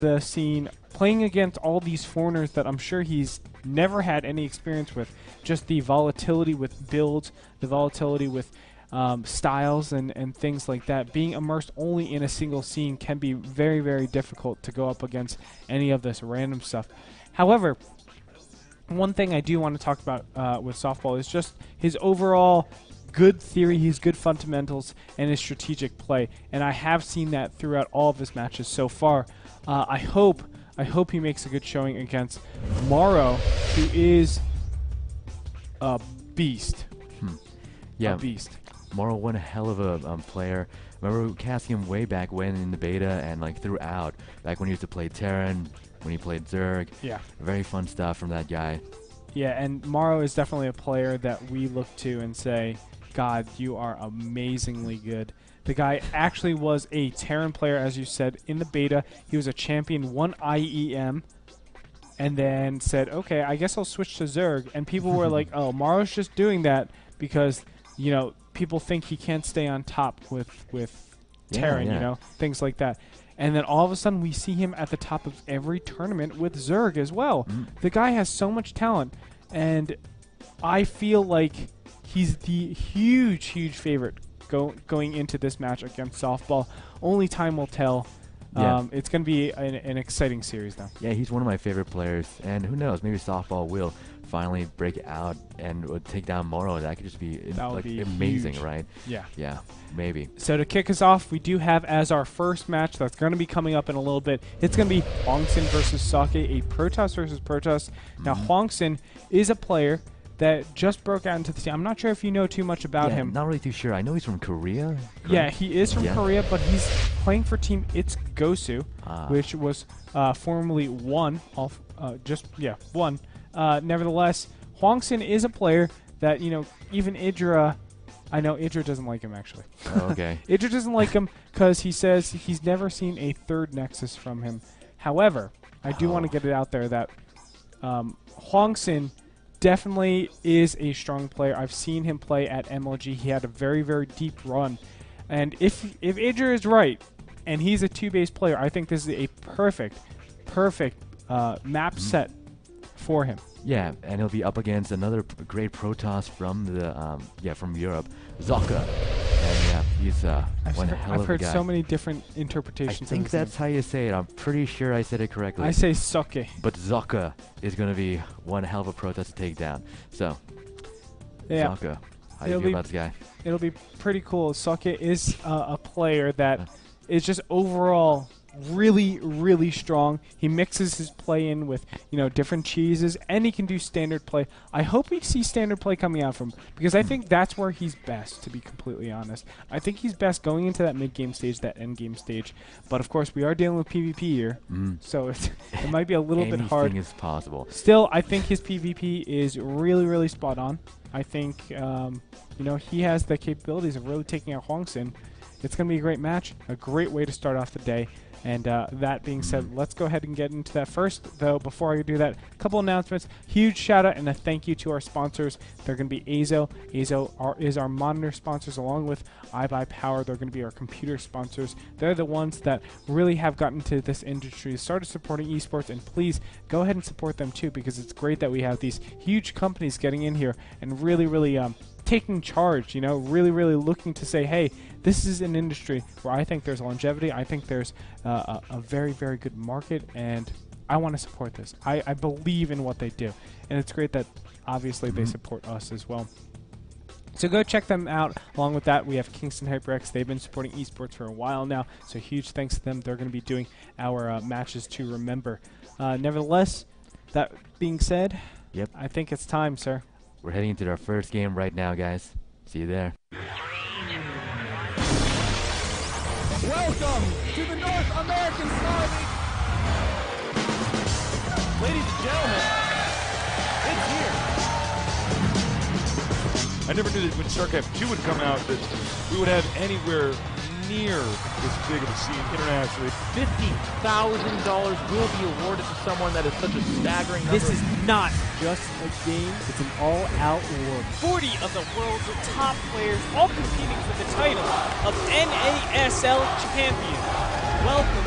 the scene, playing against all these foreigners that I'm sure he's never had any experience with. Just the volatility with builds, the volatility with styles and things like that. Being immersed only in a single scene can be very, very difficult to go up against any of this random stuff. However, one thing I do want to talk about with softball is just his overall good theory, his good fundamentals, and his strategic play. And I have seen that throughout all of his matches so far. I hope he makes a good showing against Morrow, who is a beast. Yeah, a beast. Morrow, one hell of a player. Remember casting him way back when in the beta and like throughout, back when he used to play Terran, when he played Zerg. Yeah. Very fun stuff from that guy. Yeah, and Morrow is definitely a player that we look to and say, God, you are amazingly good. The guy actually was a Terran player, as you said, in the beta. He was a champion, won IEM, and then said, okay, I guess I'll switch to Zerg. And people were like, oh, Morrow's just doing that because, you know, people think he can't stay on top with Terran, you know, things like that. And then all of a sudden we see him at the top of every tournament with Zerg as well. The guy has so much talent, and I feel like he's the huge favorite going into this match against softball. Only time will tell. It's going to be an exciting series, though. Yeah, he's one of my favorite players, and who knows, maybe softball will finally break out and would take down Morrow. That could just be amazing, huge. right? Yeah, maybe. So to kick us off, we do have as our first match that's going to be coming up in a little bit. It's going to be Hwangsin versus Sake, a Protoss versus Protoss. Now, Hwangsin is a player that just broke out into the team. I'm not sure if you know too much about him. Not really too sure. I know he's from Korea. Correct? Yeah, he is from Korea, but he's playing for Team It's Gosu, which was formerly one. Nevertheless, Hwangsin is a player that, you know, even Idra, I know Idra doesn't like him, actually. Oh, okay. Idra doesn't like him because he says he's never seen a third Nexus from him. However, I do want to get it out there that Hwangsin definitely is a strong player. I've seen him play at MLG. He had a very, very deep run. And if Idra is right, and he's a 2-base player, I think this is a perfect map set for him. Yeah, and he'll be up against another great Protoss from the from Europe, Zocca. And yeah, he's one hell of a guy. I've heard so many different interpretations. I think that's how you say it. I'm pretty sure I said it correctly. I say Soke. But Zocca is going to be one hell of a Protoss to take down. So, yeah. Zocca, how do you feel about this guy? It'll be pretty cool. Soke is a player that is just overall really, really strong. He mixes his play in with, you know, different cheeses, and he can do standard play. I hope we see standard play coming out from him, because I think that's where he's best, to be completely honest. I think he's best going into that mid-game stage, that end-game stage. But, of course, we are dealing with PvP here, so it might be a little bit hard. Anything is possible. Still, I think his PvP is really, really spot on. I think, you know, he has the capabilities of really taking out Hwangsin. It's going to be a great match, a great way to start off the day. And that being said, let's go ahead and get into that first. Though, before I do that, a couple announcements. Huge shout out and a thank you to our sponsors. They're going to be Azo. Azo is our monitor sponsors, along with iBuyPower. They're going to be our computer sponsors. They're the ones that really have gotten to this industry, started supporting esports, and please go ahead and support them too, because it's great that we have these huge companies getting in here and really, really taking charge, you know, really, really looking to say, hey, this is an industry where I think there's longevity. I think there's a very, very good market, and I want to support this. I believe in what they do, and it's great that obviously they support us as well. So go check them out. Along with that, we have Kingston HyperX. They've been supporting esports for a while now, so huge thanks to them. They're going to be doing our matches to remember. Nevertheless, that being said, I think it's time, sir. We're heading into our first game right now, guys. See you there. Welcome to the North American Star League. Ladies and gentlemen, it's here. I never knew that when Starcraft 2 would come out that we would have anywhere near this big of a scene internationally. $50,000 will be awarded to someone that is such a staggering number. This is not just a game, it's an all-out war. 40 of the world's top players all competing for the title of NASL champion. Welcome